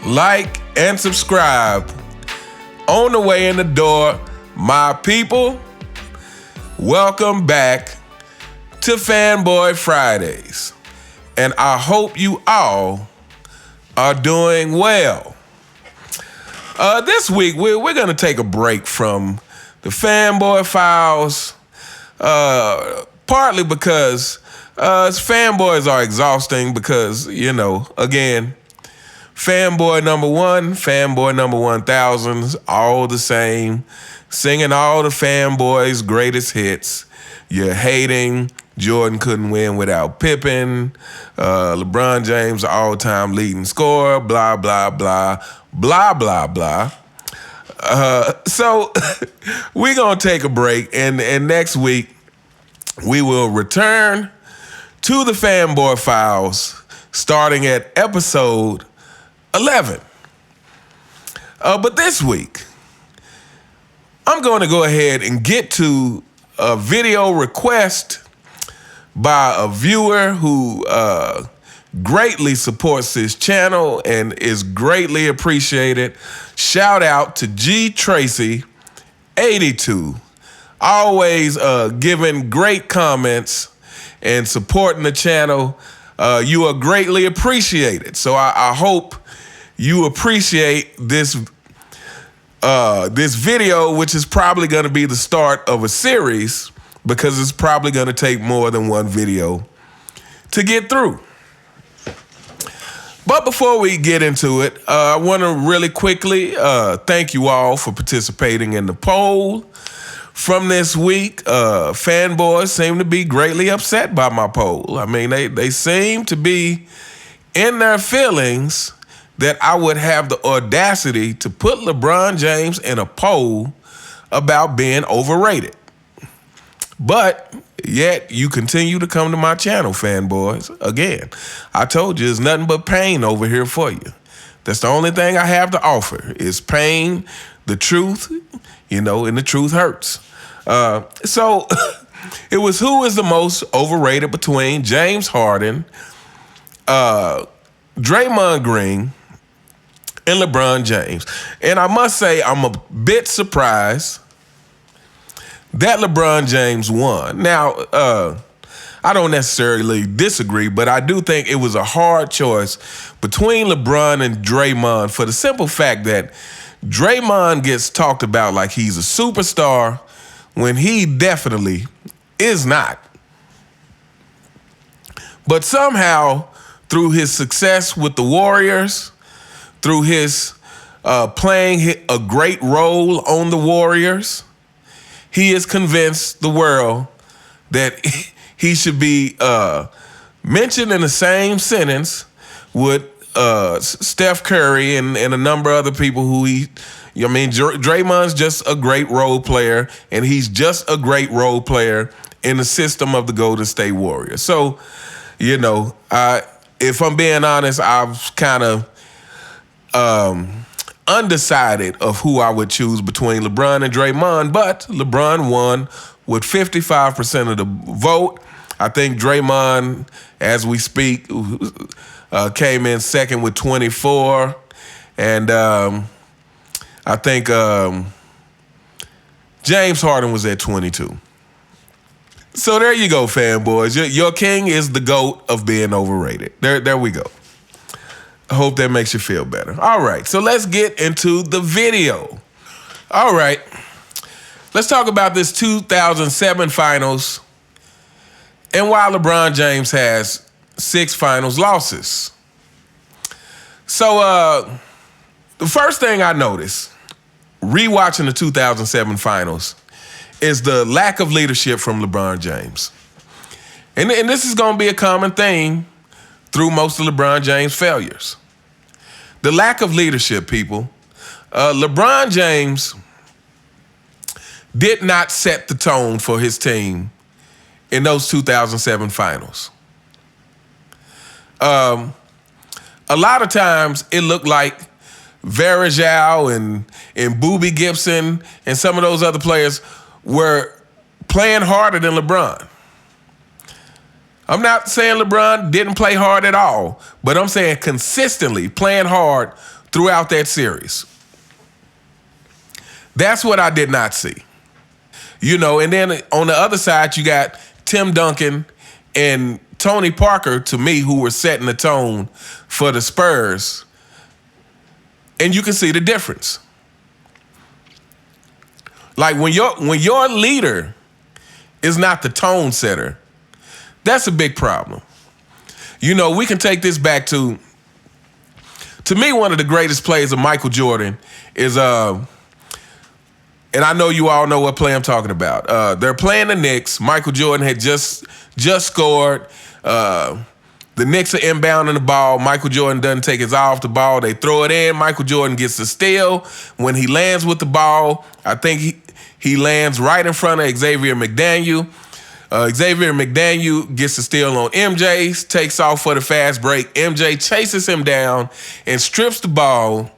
like, and subscribe. On the way in the door, my people, welcome back to Fanboy Fridays. And I hope you all are doing well. This week, we're going to take a break from the Fanboy Files, partly because fanboys are exhausting because, again, fanboy number 1,000, all the same, singing all the fanboys' greatest hits. You're hating Jordan couldn't win without Pippen, LeBron James, all-time leading scorer, blah, blah, blah, blah, blah, blah. So we're going to take a break, and next week we will return to the Fanboy Files, starting at episode 11. But this week, I'm going to go ahead and get to a video request by a viewer who greatly supports this channel and is greatly appreciated. Shout out to G Tracy 82, always giving great comments and supporting the channel. You are greatly appreciated. So I hope you appreciate this video, which is probably going to be the start of a series, because it's probably going to take more than one video to get through. But before we get into it, I want to really quickly thank you all for participating in the poll from this week. Fanboys seem to be greatly upset by my poll. I mean, they seem to be in their feelings that I would have the audacity to put LeBron James in a poll about being overrated. But yet you continue to come to my channel, fanboys. Again, I told you it's nothing but pain over here for you. That's the only thing I have to offer is pain, the truth, and the truth hurts. So it was who is the most overrated between James Harden, Draymond Green, and LeBron James. And I must say I'm a bit surprised that LeBron James won. Now, I don't necessarily disagree, but I do think it was a hard choice between LeBron and Draymond for the simple fact that Draymond gets talked about like he's a superstar when he definitely is not. But somehow, through his success with the Warriors, through his playing a great role on the Warriors, he has convinced the world that he should be mentioned in the same sentence with Steph Curry and a number of other people who Draymond's just a great role player, and he's just a great role player in the system of the Golden State Warriors. So, if I'm being honest, I've kind of undecided of who I would choose between LeBron and Draymond, but LeBron won with 55% of the vote. I think Draymond, as we speak, came in second with 24, and I think James Harden was at 22. So there you go, fanboys. Your king is the GOAT of being overrated. There we go. I hope that makes you feel better. All right, so let's get into the video. All right, let's talk about this 2007 finals and why LeBron James has 6 finals losses. So the first thing I noticed, rewatching the 2007 finals, is the lack of leadership from LeBron James. And this is going to be a common theme through most of LeBron James' failures. The lack of leadership, people. LeBron James did not set the tone for his team in those 2007 finals. A lot of times it looked like Varejao and Boobie Gibson and some of those other players were playing harder than LeBron. I'm not saying LeBron didn't play hard at all, but I'm saying consistently playing hard throughout that series. That's what I did not see. And then on the other side, you got Tim Duncan and Tony Parker, to me, who were setting the tone for the Spurs. And you can see the difference. Like when your leader is not the tone setter, that's a big problem. We can take this back to me, one of the greatest plays of Michael Jordan is, and I know you all know what play I'm talking about. They're playing the Knicks. Michael Jordan had just scored. The Knicks are inbounding the ball. Michael Jordan doesn't take his eye off the ball. They throw it in. Michael Jordan gets the steal. When he lands with the ball, I think he lands right in front of Xavier McDaniel. Xavier McDaniel gets the steal on MJ, takes off for the fast break. MJ chases him down and strips the ball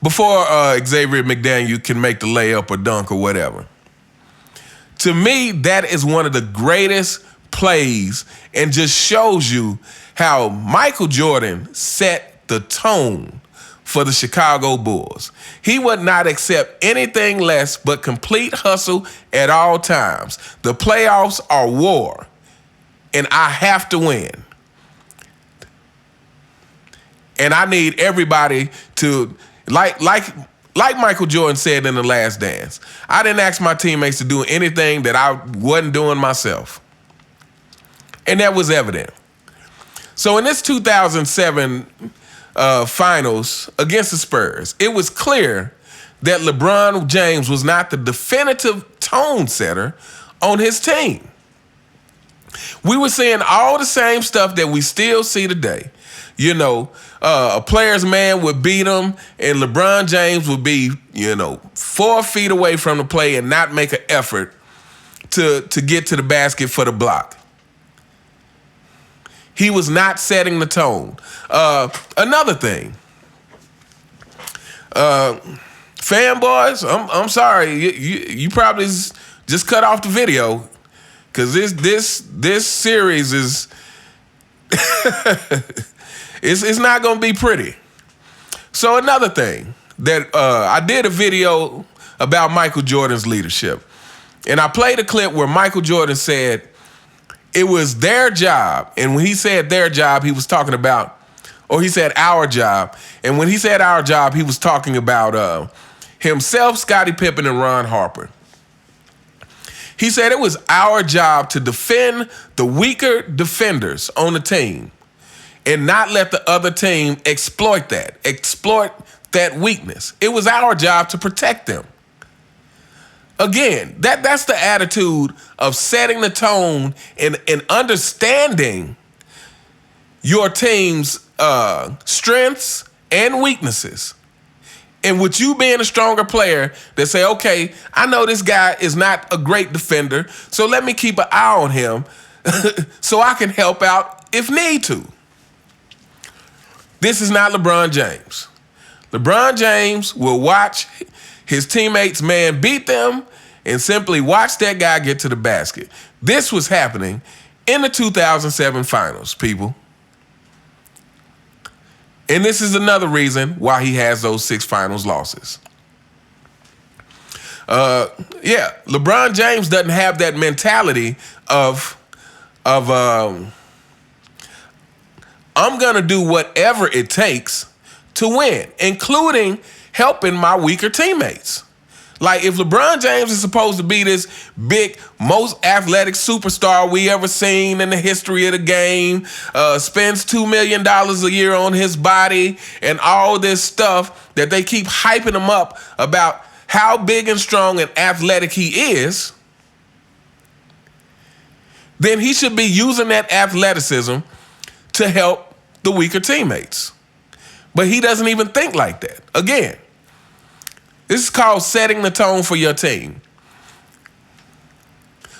before Xavier McDaniel can make the layup or dunk or whatever. To me, that is one of the greatest plays and just shows you how Michael Jordan set the tone for the Chicago Bulls. He would not accept anything less but complete hustle at all times. The playoffs are war, and I have to win. And I need everybody to, like Michael Jordan said in The Last Dance, I didn't ask my teammates to do anything that I wasn't doing myself. And that was evident. So in this 2007 finals against the Spurs, it was clear that LeBron James was not the definitive tone setter on his team. We were seeing all the same stuff that we still see today. A player's man would beat him, and LeBron James would be, 4 feet away from the play and not make an effort to get to the basket for the block. He was not setting the tone. Another thing, fanboys, I'm sorry, you probably just cut off the video because this series is it's not gonna be pretty. So another thing that I did a video about Michael Jordan's leadership, and I played a clip where Michael Jordan said it was their job. And when he said their job, he was talking about, or he said our job. And when he said our job, he was talking about himself, Scottie Pippen, and Ron Harper. He said it was our job to defend the weaker defenders on the team and not let the other team exploit that weakness. It was our job to protect them. Again, that's the attitude of setting the tone and understanding your team's strengths and weaknesses. And with you being a stronger player, they say, okay, I know this guy is not a great defender, so let me keep an eye on him so I can help out if need to. This is not LeBron James. LeBron James will watch his teammates' man beat them and simply watch that guy get to the basket. This was happening in the 2007 finals, people. And this is another reason why he has those 6 finals losses. LeBron James doesn't have that mentality of I'm going to do whatever it takes to win, including helping my weaker teammates. Like, if LeBron James is supposed to be this big, most athletic superstar we ever seen in the history of the game, spends $2 million a year on his body and all this stuff that they keep hyping him up about how big and strong and athletic he is, then he should be using that athleticism to help the weaker teammates. But he doesn't even think like that. Again, this is called setting the tone for your team.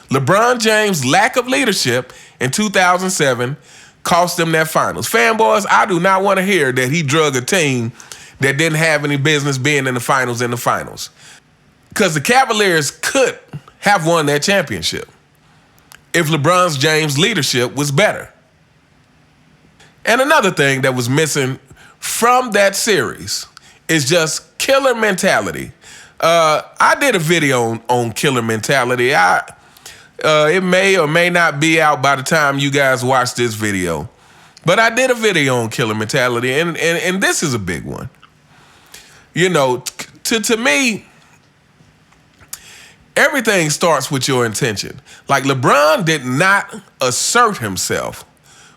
LeBron James' lack of leadership in 2007 cost them that finals. Fanboys, I do not want to hear that he drug a team that didn't have any business being in the finals Because the Cavaliers could have won that championship if LeBron James' leadership was better. And another thing that was missing from that series is just killer mentality. I did a video on killer mentality. It may or may not be out by the time you guys watch this video. But I did a video on killer mentality, and this is a big one. You know, to me, everything starts with your intention. Like, LeBron did not assert himself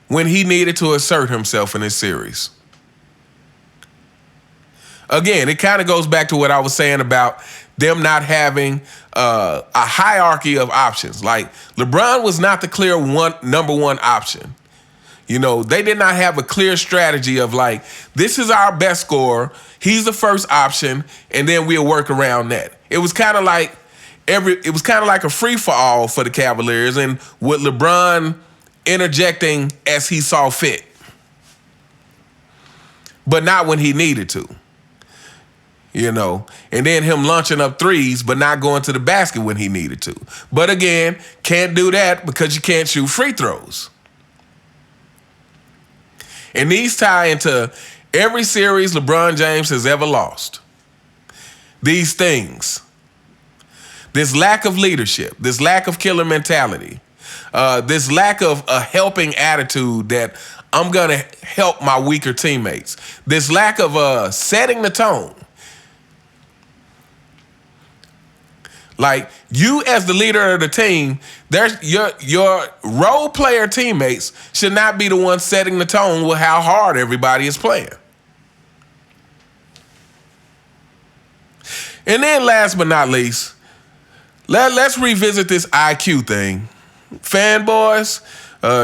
when he needed to assert himself in this series. Again, it kind of goes back to what I was saying about them not having a hierarchy of options. Like, LeBron was not the clear number one option. You know, they did not have a clear strategy of like, this is our best scorer, he's the first option, and then we'll work around that. It was kind of like a free-for-all for the Cavaliers, and with LeBron interjecting as he saw fit. But not when he needed to. You know, and then him launching up threes, but not going to the basket when he needed to. But again, can't do that because you can't shoot free throws. And these tie into every series LeBron James has ever lost. These things. This lack of leadership, this lack of killer mentality, this lack of a helping attitude that I'm going to help my weaker teammates, this lack of setting the tone. Like, you as the leader of the team, your role player teammates should not be the ones setting the tone with how hard everybody is playing. And then last but not least, let's revisit this IQ thing. Fanboys,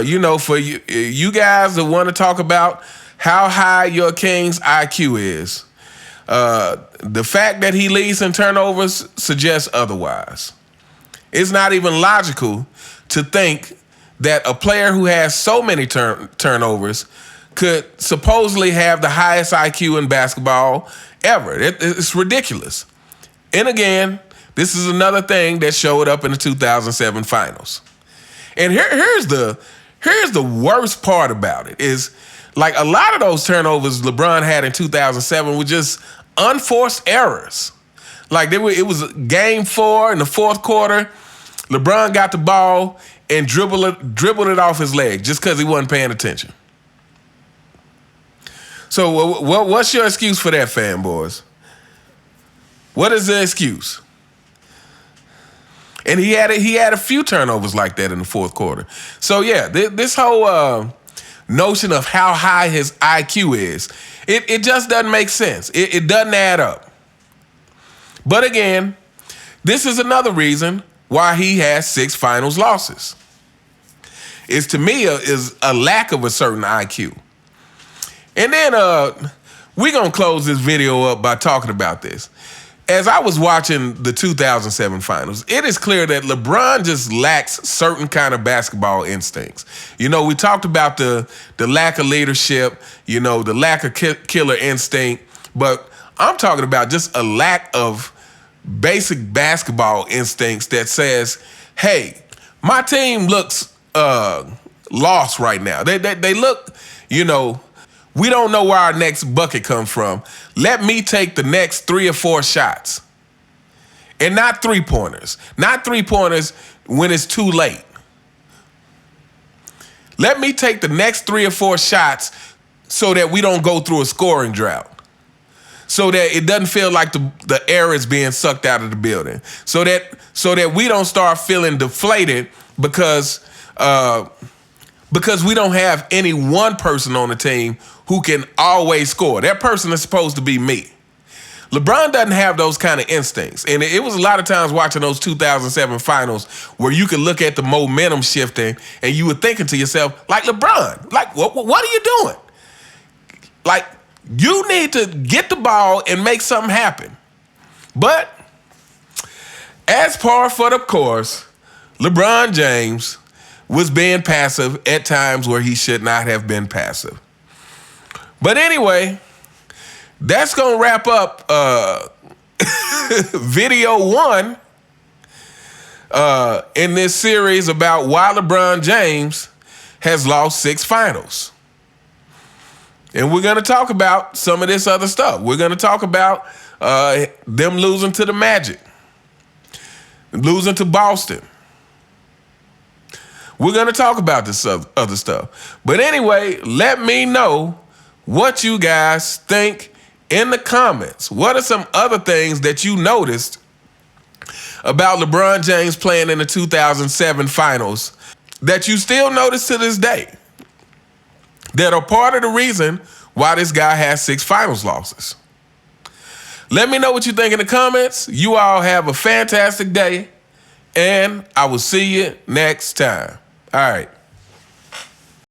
you know, for you guys that want to talk about how high your king's IQ is, the fact that he leads in turnovers suggests otherwise. It's not even logical to think that a player who has so many turnovers could supposedly have the highest IQ in basketball ever. It's ridiculous. And again, this is another thing that showed up in the 2007 finals. And here's the worst part about it is, like, a lot of those turnovers LeBron had in 2007 were just unforced errors. Like, it was game 4 in the fourth quarter. LeBron got the ball and dribbled it off his leg just because he wasn't paying attention. So what's your excuse for that, fanboys? What is the excuse? And he had a few turnovers like that in the fourth quarter. So yeah, this whole notion of how high his IQ is, it just doesn't make sense. It doesn't add up. But again, this is another reason why he has 6 finals losses. Is to me is a lack of a certain IQ. And then we're going to close this video up by talking about this. As I was watching the 2007 finals, it is clear that LeBron just lacks certain kind of basketball instincts. You know, we talked about the lack of leadership, you know, the lack of killer instinct, but I'm talking about just a lack of basic basketball instincts that says, hey, my team looks lost right now. They look, you know, we don't know where our next bucket comes from. Let me take the next 3 or 4 shots. And not three-pointers. Not three-pointers when it's too late. Let me take the next 3 or 4 shots so that we don't go through a scoring drought. So that it doesn't feel like the air is being sucked out of the building. So that we don't start feeling deflated because we don't have any one person on the team who can always score. That person is supposed to be me. LeBron doesn't have those kind of instincts. And it was a lot of times watching those 2007 finals where you could look at the momentum shifting and you were thinking to yourself, like, LeBron, like, what are you doing? Like, you need to get the ball and make something happen. But as par for the course, LeBron James was being passive at times where he should not have been passive. But anyway, that's going to wrap up video 1 in this series about why LeBron James has lost 6 finals. And we're going to talk about some of this other stuff. We're going to talk about them losing to the Magic, losing to Boston. We're going to talk about this other stuff. But anyway, let me know what you guys think in the comments. What are some other things that you noticed about LeBron James playing in the 2007 finals that you still notice to this day, that are part of the reason why this guy has 6 finals losses? Let me know what you think in the comments. You all have a fantastic day, and I will see you next time. All right.